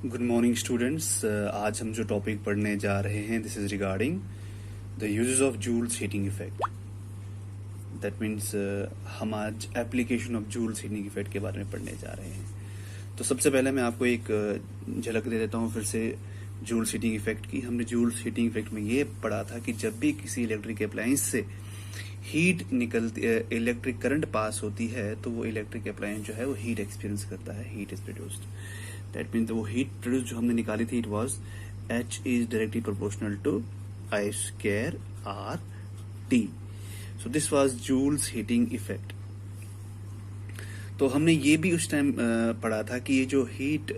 Good morning students. आज हम जो टॉपिक पढ़ने जा रहे हैं this is regarding the uses of joules heating effect. That means हम आज application of joules heating effect के बारे में पढ़ने जा रहे हैं। तो सबसे पहले मैं आपको एक झलक दे देता हूँ फिर से जूल्स हीटिंग इफेक्ट की। हमने जूल्स हीटिंग इफेक्ट में ये पढ़ा था कि जब भी किसी इलेक्ट्रिक अप्लायंस से हीट निकलती, इलेक्ट्रिक करंट पास होती है, तो वो इलेक्ट्रिक अप्लायंस जो है वो हीट एक्सपीरियंस करता है, heat is produced. That means वो हीट प्रोड्यूस जो हमने निकाली थी, it was H is directly proportional to I square R T। So this was Joule's heating effect. तो हमने ये भी उस टाइम पढ़ा था कि ये जो हीट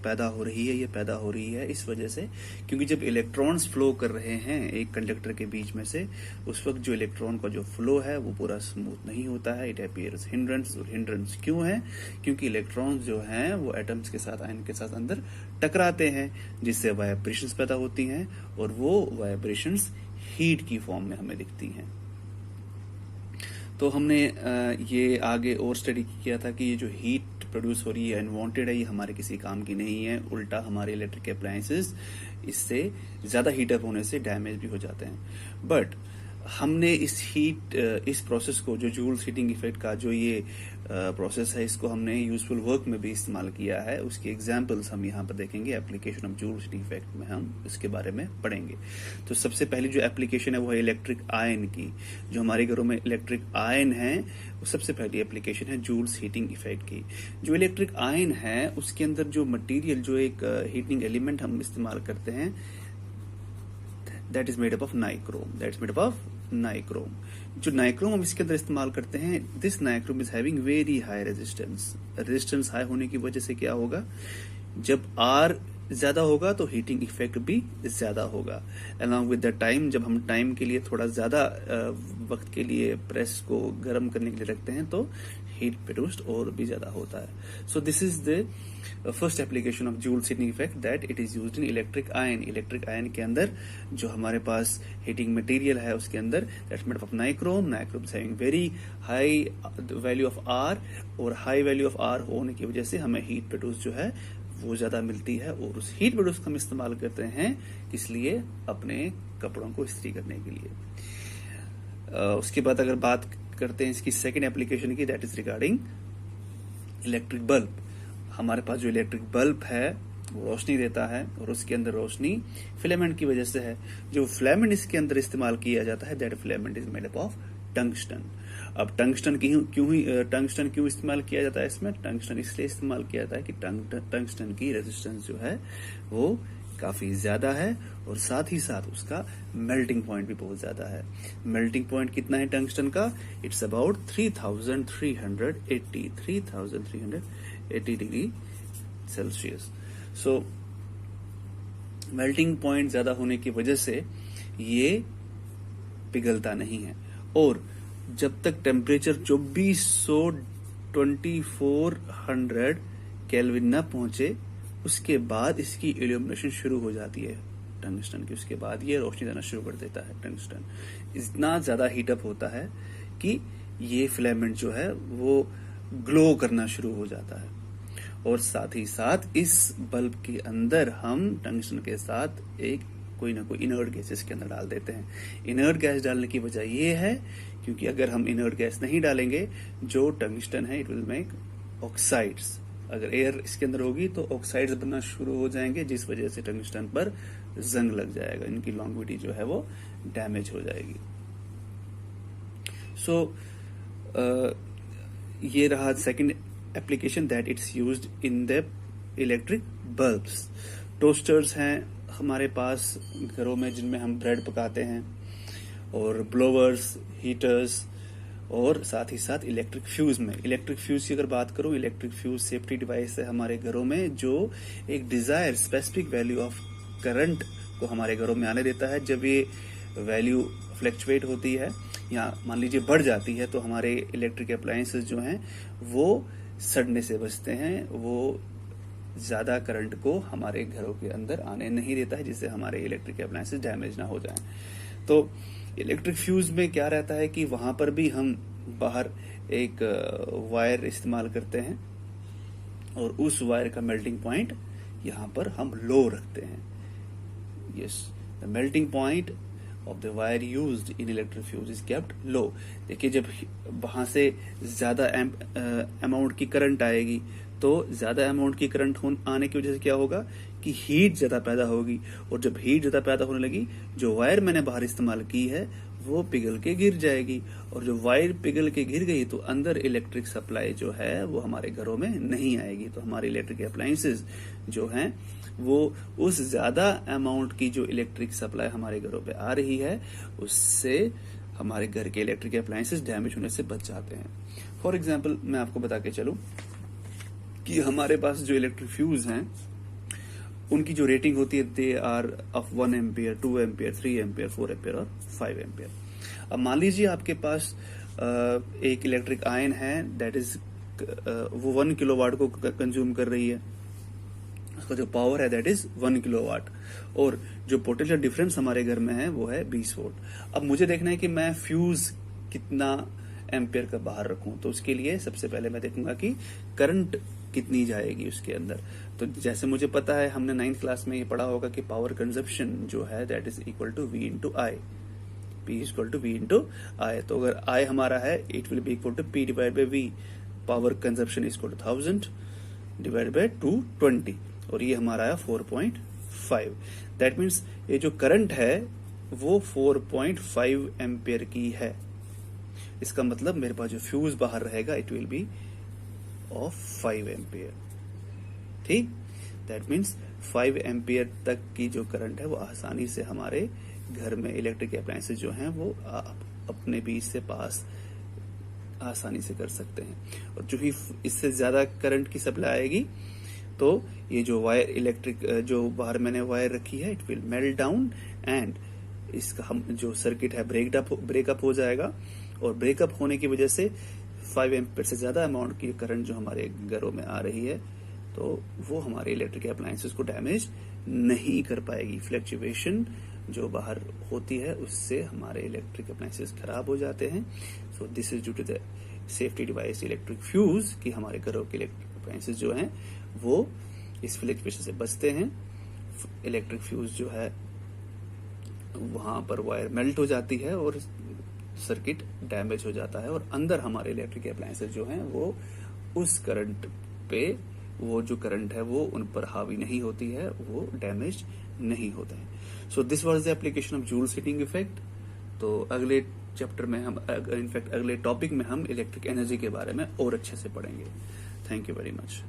पैदा हो रही है, ये पैदा हो रही है इस वजह से क्योंकि जब इलेक्ट्रॉन्स फ्लो कर रहे हैं एक कंडक्टर के बीच में से, उस वक्त जो इलेक्ट्रॉन का जो फ्लो है वो पूरा स्मूथ नहीं होता है। It appears hindrance. और हिंड्रेंस क्यों है? क्योंकि इलेक्ट्रॉन्स जो हैं वो एटम्स के साथ, आयन के साथ अंदर टकराते हैं, जिससे वाइब्रेशंस पैदा होती हैं और वो वाइब्रेशंस हीट की फॉर्म में हमें दिखती हैं। तो हमने ये आगे और स्टडी किया था कि ये जो हीट प्रोड्यूस हो रही है अनवांटेड है, ये हमारे किसी काम की नहीं है। उल्टा हमारे इलेक्ट्रिक अप्लायंसेस इससे ज्यादा हीटअप होने से डैमेज भी हो जाते हैं। बट हमने इस प्रोसेस को, जो जूल्स हीटिंग इफेक्ट का जो ये प्रोसेस है, इसको हमने यूजफुल वर्क में भी इस्तेमाल किया है। उसकी एग्जांपल्स हम यहाँ पर देखेंगे। Application of joules heating effect में हम इसके बारे में पढ़ेंगे। तो सबसे पहली जो एप्लीकेशन है वो है इलेक्ट्रिक आयन की। जो हमारे घरों में इलेक्ट्रिक आयन है, वो सबसे पहली एप्लीकेशन है जूल्स हीटिंग इफेक्ट की। जो इलेक्ट्रिक आयन है उसके अंदर जो मटीरियल, जो एक हीटिंग एलिमेंट हम इस्तेमाल करते हैं, that is made up of nichrome. That is made up of nichrome. जो नाइक्रोम हम इसके अंदर इस्तेमाल करते हैं, this nichrome is having very high resistance. Resistance high होने की वजह से क्या होगा, जब R ज्यादा होगा तो हीटिंग इफेक्ट भी ज्यादा होगा। अलॉन्ग विद द टाइम, जब हम टाइम के लिए थोड़ा ज्यादा वक्त के लिए प्रेस को गर्म करने के लिए रखते हैं, तो हीट प्रोड्यूस्ड और भी ज्यादा होता है। So this is the first application of joules heating effect, that it is used in electric iron. Electric iron के अंदर जो हमारे पास हीटिंग मटेरियल है उसके अंदर that's made of nichrome. Nichrome having very high value of R, और high value of R होने की वजह से हमें हीट प्रोड्यूस जो है वो ज्यादा मिलती है, और उस हीट प्रोड्यूस को हम इस्तेमाल करते हैं इसलिए अपने कपड़ों को इस्त्री करने के लिए। उसके बाद अगर बात करते हैं इसकी सेकंड एप्लीकेशन की, that is regarding electric bulb. हमारे पास जो इलेक्ट्रिक बल्ब है वो रोशनी देता है, और उसके अंदर रोशनी फिलामेंट की वजह से है। जो फिलामेंट इसके अंदर इस्तेमाल किया जाता है, that filament is made up of tungsten. अब टंगस्टन क्यों इस्तेमाल किया जाता है इसमें? टंगस्टन इसलिए इस्तेमाल किया जाता है कि टंगस्टन की रेजिस्टेंस जो है वो काफी ज्यादा है, और साथ ही साथ उसका मेल्टिंग पॉइंट भी बहुत ज्यादा है। मेल्टिंग पॉइंट कितना है टंगस्टन का? It's about 3380 degree Celsius. So melting point ज्यादा होने की वजह से ये पिघलता नहीं है, और जब तक टेम्परेचर 2400 केल्विन न पहुंचे, उसके बाद इसकी इल्यूमिनेशन शुरू हो जाती है टंगस्टन की। उसके बाद ये रोशनी देना शुरू कर देता है। टंगस्टन इतना ज्यादा हीटअप होता है कि ये फिलामेंट जो है वो ग्लो करना शुरू हो जाता है। और साथ ही साथ इस बल्ब के अंदर हम टंगस्टन के साथ एक कोई ना कोई इनर्ट गैस इसके अंदर डाल देते हैं। इनर्ट गैस डालने की वजह यह है क्योंकि अगर हम इनर्ट गैस नहीं डालेंगे, जो टंगस्टन है इट विल मेक ऑक्साइड्स। अगर एयर इसके अंदर होगी तो ऑक्साइड्स बनना शुरू हो जाएंगे, जिस वजह से टंगस्टन पर जंग लग जाएगा, इनकी लॉन्गविटी जो है वो डैमेज हो जाएगी। सो ये रहा second application, that it's used in the electric bulbs. Toasters हैं हमारे पास घरों में जिनमें हम ब्रेड पकाते हैं, और ब्लोवर्स, हीटर्स, और साथ ही साथ इलेक्ट्रिक फ्यूज में। इलेक्ट्रिक फ्यूज की अगर बात करूं, इलेक्ट्रिक फ्यूज सेफ्टी डिवाइस है हमारे घरों में, जो एक desired specific value of current को हमारे घरों में आने देता है। जब ये वैल्यू फ्लक्चुएट होती है या मान लीजिए बढ़ जाती है, तो हमारे इलेक्ट्रिक अप्लायंसेस जो हैं वो सड़ने से बचते हैं। वो ज्यादा करंट को हमारे घरों के अंदर आने नहीं देता है, जिससे हमारे इलेक्ट्रिक अप्लायंसेस डैमेज ना हो जाएं। तो इलेक्ट्रिक फ्यूज में क्या रहता है कि वहां पर भी हम बाहर एक वायर इस्तेमाल करते हैं, और उस वायर का मेल्टिंग पॉइंट यहाँ पर हम लो रखते हैं। Yes, the melting point of the wire used in electric fuse is kept low. देखिए, जब वहां से ज्यादा अमाउंट की करंट आएगी तो ज्यादा अमाउंट की करंट आने की वजह से क्या होगा कि हीट ज्यादा पैदा होगी, और जब हीट ज्यादा पैदा होने लगी, जो वायर मैंने बाहर इस्तेमाल की है वो पिघल के गिर जाएगी, और जो वायर पिघल के गिर गई तो अंदर इलेक्ट्रिक सप्लाई जो है वो हमारे घरों में नहीं आएगी। तो हमारे इलेक्ट्रिक अप्लायंसेस जो हैं वो उस ज्यादा अमाउंट की जो इलेक्ट्रिक सप्लाई हमारे घरों पे आ रही है उससे हमारे घर के इलेक्ट्रिक अप्लायंसेस डैमेज होने से बच जाते हैं। फॉर एग्जाम्पल मैं आपको बता के चलूं कि हमारे पास जो इलेक्ट्रिक फ्यूज हैं उनकी जो रेटिंग होती है they are of 1 ampere, 2 ampere, 3 ampere, 4 ampere और 5 एम्पियर। अब मान लीजिए आपके पास एक इलेक्ट्रिक आयन है दैट इज वो 1 किलोवाट को कंज्यूम कर रही है, उसका जो पावर है दैट इज 1 किलोवाट, और जो पोटेंशियल डिफरेंस हमारे घर में है वो है 20 वोल्ट। अब मुझे देखना है कि मैं फ्यूज कितना एम्पियर का बाहर रखूं, तो उसके लिए सबसे पहले मैं देखूंगा कि करंट कितनी जाएगी उसके अंदर। तो जैसे मुझे पता है, हमने 9th क्लास में ये पढ़ा होगा कि पावर कंजप्शन जो है that is equal to V into I, P is equal to V into I. तो अगर I हमारा है it will be equal to P divide by V। Power consumption is equal to 1000 divide by 220, और ये हमारा है 4.5। That means ये जो करंट है वो 4.5 एम्पियर की है। इसका मतलब मेरे पास जो फ्यूज बाहर रहेगा it will B of 5 ampere. ठीक, दैट मीन्स 5 एम्पियर तक की जो करंट है वो आसानी से हमारे घर में इलेक्ट्रिक अप्लायंसेस जो हैं वो अपने बीच से पास आसानी से कर सकते हैं। और जो ही इससे ज्यादा करंट की सप्लाई आएगी तो ये जो वायर इलेक्ट्रिक जो बाहर मैंने वायर रखी है it will melt down and इसका हम जो सर्किट है ब्रेकअप हो जाएगा, और ब्रेकअप होने की वजह से 5 एम्पियर से ज्यादा अमाउंट की करंट जो हमारे घरों में आ रही है तो वो हमारे इलेक्ट्रिक अप्लायंसेस को डैमेज नहीं कर पाएगी। फ्लक्चुएशन जो बाहर होती है उससे हमारे इलेक्ट्रिक अप्लायंसेस खराब हो जाते हैं। So this is due to the safety device electric fuse कि हमारे घरों के इलेक्ट्रिक अप्लायंसेस जो हैं वो इस फ्लक्चुएशन से बचते हैं। इलेक्ट्रिक फ्यूज जो है वहां पर वायर मेल्ट हो जाती है और सर्किट डैमेज हो जाता है, और अंदर हमारे इलेक्ट्रिक अप्लायंसेस जो हैं वो उस करंट पे वो जो करंट है वो उन पर हावी नहीं होती है, वो डैमेज नहीं होते हैं। So this was the application of joules heating effect. तो अगले चैप्टर में हम इनफैक्ट अगले टॉपिक में हम इलेक्ट्रिक एनर्जी के बारे में और अच्छे से पढ़ेंगे। Thank you very much.